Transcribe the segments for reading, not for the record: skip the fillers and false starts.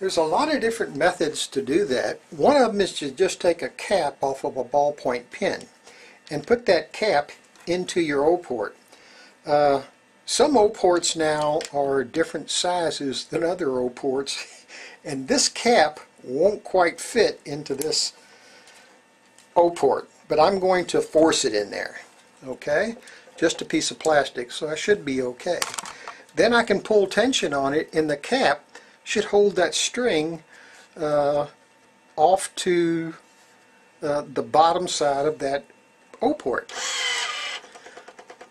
There's a lot of different methods to do that. One of them is to just take a cap off of a ballpoint pen and put that cap into your O-port. Some O-ports now are different sizes than other O-ports, and this cap won't quite fit into this O-port, but I'm going to force it in there. Okay? Just a piece of plastic, so I should be okay. Then I can pull tension on it, and the cap should hold that string off to the bottom side of that O-port.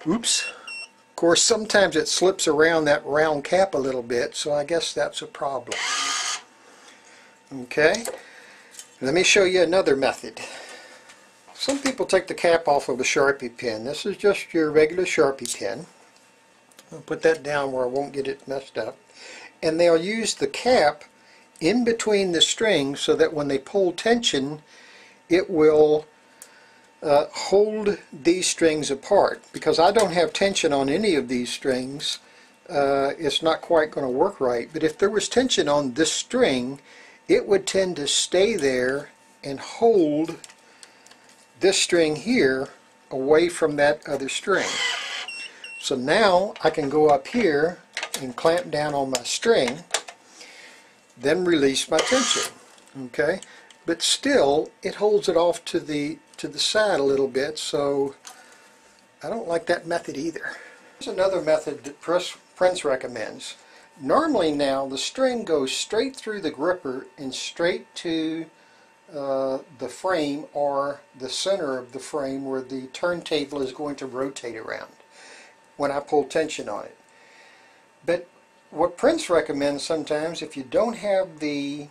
Oops. Of course, sometimes it slips around that round cap a little bit, so I guess that's a problem. Okay, let me show you another method. Some people take the cap off of a Sharpie pen. This is just your regular Sharpie pen. I'll put that down where I won't get it messed up. And they'll use the cap in between the strings so that when they pull tension, it will hold these strings apart. Because I don't have tension on any of these strings, it's not quite going to work right. But if there was tension on this string, it would tend to stay there and hold this string here away from that other string. So now I can go up here and clamp down on my string, then release my tension. Okay, but still it holds it off to the side a little bit, so I don't like that method either. Here's another method that Prince recommends. Normally now the string goes straight through the gripper and straight to the frame or the center of the frame where the turntable is going to rotate around when I pull tension on it. But what Prince recommends sometimes, if you don't have the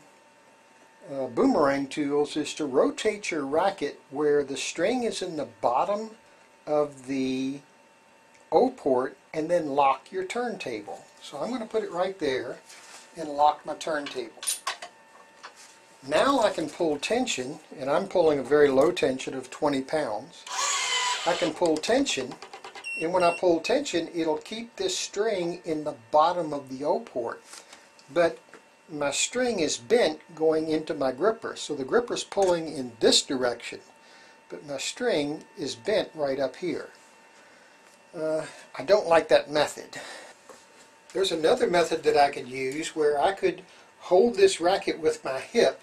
boomerang tools, is to rotate your racket where the string is in the bottom of the O-port and then lock your turntable. So I'm going to put it right there and lock my turntable. Now I can pull tension, and I'm pulling a very low tension of 20 pounds. I can pull tension, and when I pull tension, it'll keep this string in the bottom of the O-port. But my string is bent going into my gripper, so the gripper's pulling in this direction, but my string is bent right up here. I don't like that method. There's another method that I could use where I could hold this racket with my hip,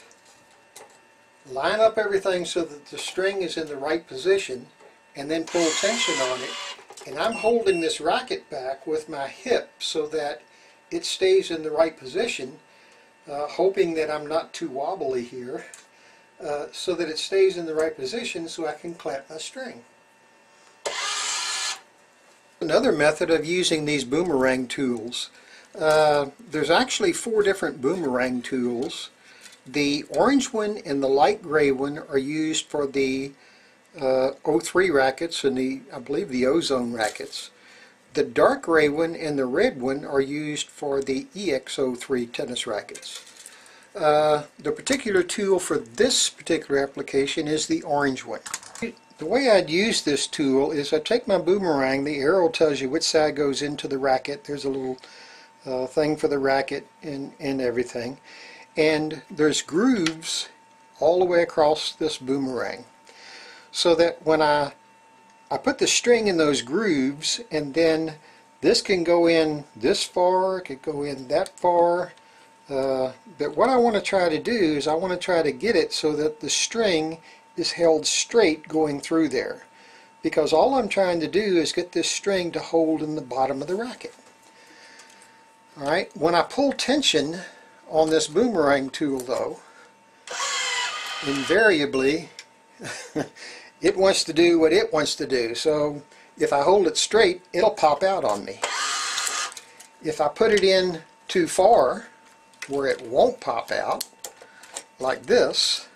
line up everything so that the string is in the right position, and then pull tension on it. And I'm holding this racket back with my hip so that it stays in the right position, hoping that I'm not too wobbly here, so that it stays in the right position so I can clamp my string. Another method of using these boomerang tools. There's actually 4 different boomerang tools. The orange one and the light gray one are used for the O3 rackets and I believe the ozone rackets. The dark gray one and the red one are used for the EXO3 tennis rackets. The particular tool for this particular application is the orange one. The way I'd use this tool is I take my boomerang, the arrow tells you which side goes into the racket. There's a little thing for the racket and everything. And there's grooves all the way across this boomerang. So that when I put the string in those grooves, and then this can go in this far, it could go in that far. But what I want to try to do is I want to try to get it so that the string is held straight going through there. Because all I'm trying to do is get this string to hold in the bottom of the racket. Alright, when I pull tension on this boomerang tool though, invariably it wants to do what it wants to do. So if I hold it straight, it'll pop out on me. If I put it in too far, where it won't pop out, like this,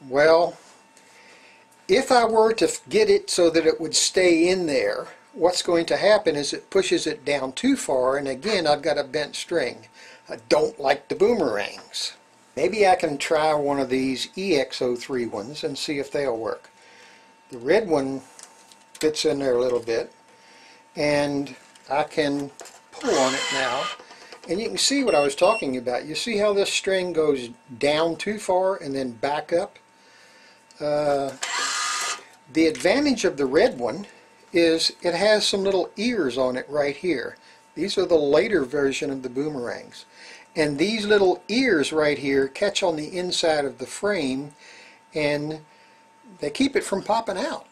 well, if I were to get it so that it would stay in there, what's going to happen is it pushes it down too far, and again I've got a bent string. I don't like the boomerangs. Maybe I can try one of these EXO3 ones and see if they'll work. The red one fits in there a little bit, and I can pull on it now, And you can see what I was talking about. You see how this string goes down too far and then back up? The advantage of the red one is it has some little ears on it right here. These are the later version of the boomerangs. And these little ears right here catch on the inside of the frame and they keep it from popping out.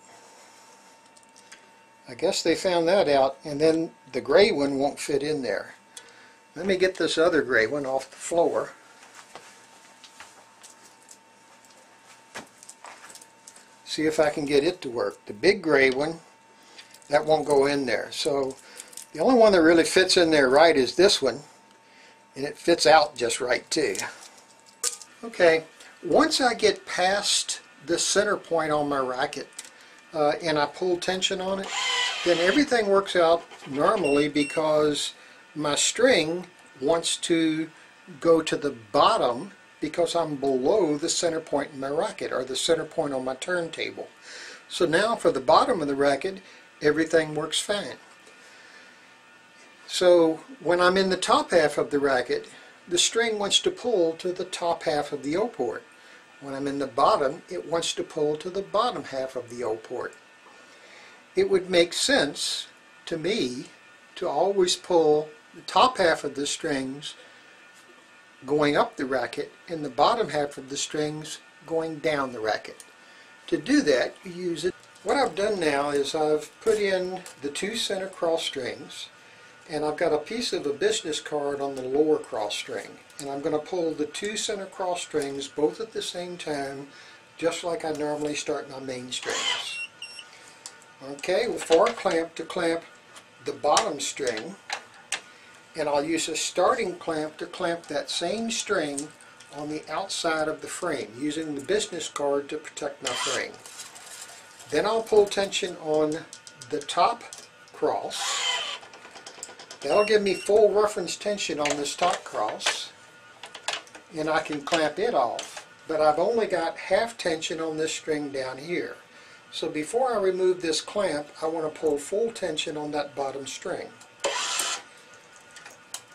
I guess they found that out, and then the gray one won't fit in there. Let me get this other gray one off the floor. See if I can get it to work. The big gray one, that won't go in there. So the only one that really fits in there right is this one, and it fits out just right too. Okay, once I get past the center point on my racket and I pull tension on it, then everything works out normally because my string wants to go to the bottom because I'm below the center point in my racket, or the center point on my turntable. So now for the bottom of the racket, everything works fine. So when I'm in the top half of the racket, the string wants to pull to the top half of the O port. When I'm in the bottom, it wants to pull to the bottom half of the O port. It would make sense to me to always pull the top half of the strings going up the racket and the bottom half of the strings going down the racket. To do that, you use it. What I've done now is I've put in the 2 center cross strings, and I've got a piece of a business card on the lower cross string, and I'm going to pull the 2 center cross strings both at the same time, just like I normally start my main strings. Okay, with 4 clamp to clamp the bottom string, and I'll use a starting clamp to clamp that same string on the outside of the frame, using the business card to protect my frame. Then I'll pull tension on the top cross. That'll give me full reference tension on this top cross, and I can clamp it off, but I've only got half tension on this string down here. So before I remove this clamp, I want to pull full tension on that bottom string.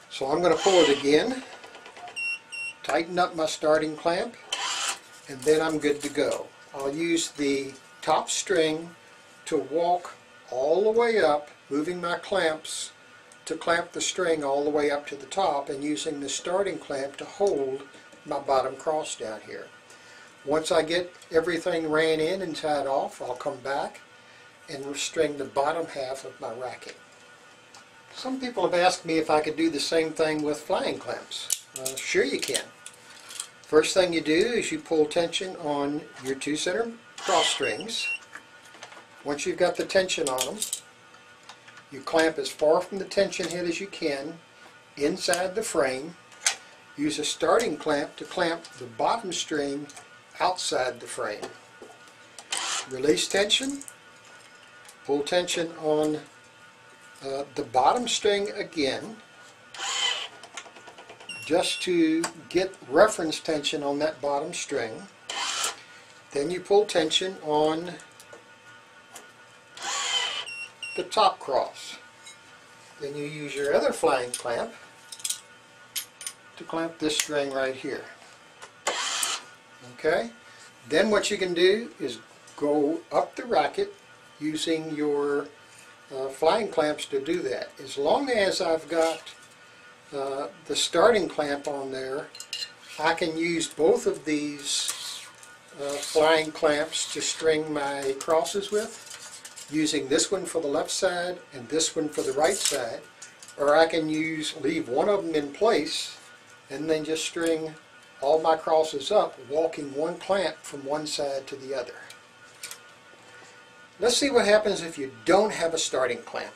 So I'm going to pull it again, tighten up my starting clamp, and then I'm good to go. I'll use the top string to walk all the way up, moving my clamps to clamp the string all the way up to the top, and using the starting clamp to hold my bottom cross down here. Once I get everything ran in and tied off, I'll come back and string the bottom half of my racket. Some people have asked me if I could do the same thing with flying clamps. Sure you can. First thing you do is you pull tension on your 2 center cross strings. Once you've got the tension on them, you clamp as far from the tension head as you can inside the frame. Use a starting clamp to clamp the bottom string outside the frame. Release tension, pull tension on the bottom string again, just to get reference tension on that bottom string. Then you pull tension on the top cross. Then you use your other flying clamp to clamp this string right here. Okay? Then what you can do is go up the racket using your flying clamps to do that. As long as I've got the starting clamp on there, I can use both of these flying clamps to string my crosses with, using this one for the left side and this one for the right side, or I can leave one of them in place and then just string all my crosses up, walking one clamp from one side to the other. Let's see what happens if you don't have a starting clamp.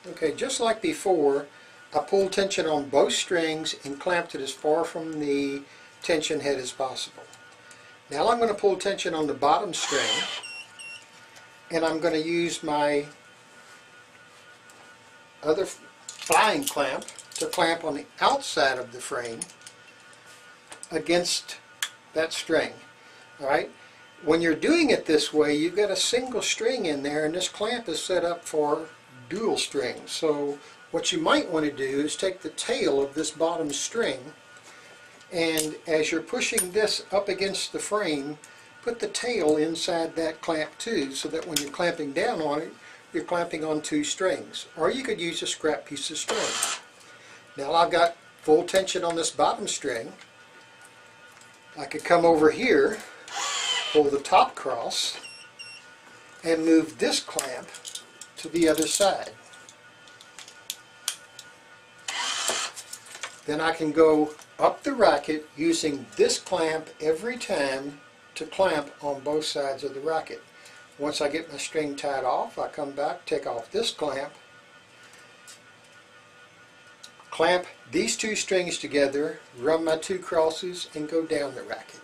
Okay, just like before, I pulled tension on both strings and clamped it as far from the tension head as possible. Now I'm going to pull tension on the bottom string, and I'm going to use my other flying clamp to clamp on the outside of the frame against that string. Alright? When you're doing it this way, you've got a single string in there, and this clamp is set up for dual strings. So What you might want to do is take the tail of this bottom string, and as you're pushing this up against the frame, put the tail inside that clamp too, so that when you're clamping down on it, you're clamping on 2 strings. Or you could use a scrap piece of string. Now I've got full tension on this bottom string. I could come over here, pull the top cross, and move this clamp to the other side. Then I can go up the racket using this clamp every time to clamp on both sides of the racket. Once I get my string tied off, I come back, take off this clamp, clamp these 2 strings together, run my 2 crosses, and go down the racket.